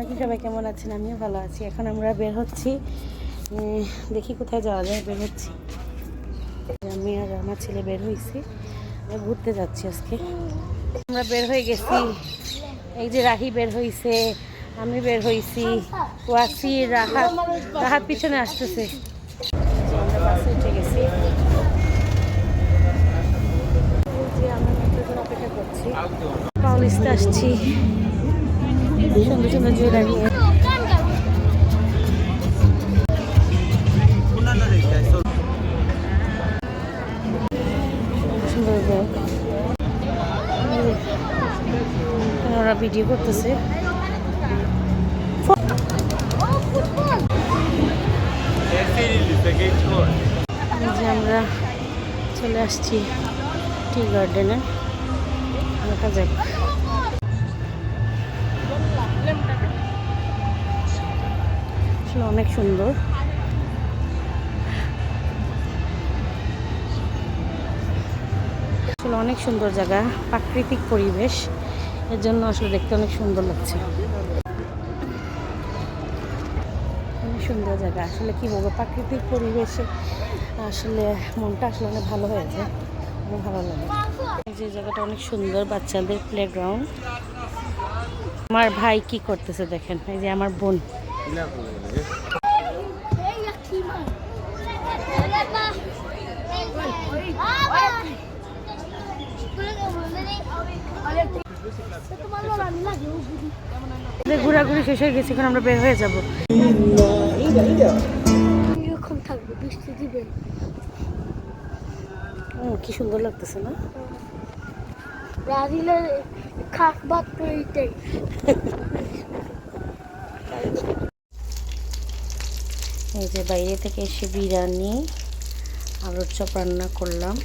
নাকি সবাই কেমন আছেন? আমিও ভালো আছি। এখন আমরা বের হচ্ছি, দেখি কোথায় যাওয়া যায়। বের হচ্ছি, আমি আর আমার ছেলে বের হয়েছি, ঘুরতে যাচ্ছি আজকে। আমরা বের হয়ে গেছি, এই যে রাহি বের হয়েছে, আমি বের হয়েছি, ওয়াসি রাহাত পিছনে আসতেছে। আমরা বাসে উঠে গেছি, যে আমরা মেট্রোর জন্য অপেক্ষা করছি। পাউলিশতে আসছি, সুন্দর সুন্দর জুয়েলারি, সুন্দর ব্যাগ। ওরা ভিডিও করতেছে। যে আমরা চলে আসছি টি গার্ডেনে, দেখা যাক। আসলে অনেক সুন্দর, আসলে অনেক সুন্দর জায়গা, প্রাকৃতিক পরিবেশ, এর জন্য আসলে দেখতে অনেক সুন্দর লাগছে। অনেক সুন্দর জায়গা, আসলে কি বলবো, প্রাকৃতিক পরিবেশে আসলে মনটা আসলে অনেক ভালো হয়ে যায়, অনেক ভালো লাগে। এই যে জায়গাটা অনেক সুন্দর, বাচ্চাদের প্লেগ্রাউন্ড। আমার ভাই কি করতেছে দেখেন, এই যে আমার বোন। ঘোরাঘুরি শেষ হয়ে গেছে, এখন আমরা বের হয়ে যাবো। কি সুন্দর লাগতেছে না? ব্রাজিলের খাস ভাত তো এইটাই। এই যে বাইরে থেকে এসে বিরিয়ানি, আলুর চপ রান্না করলাম।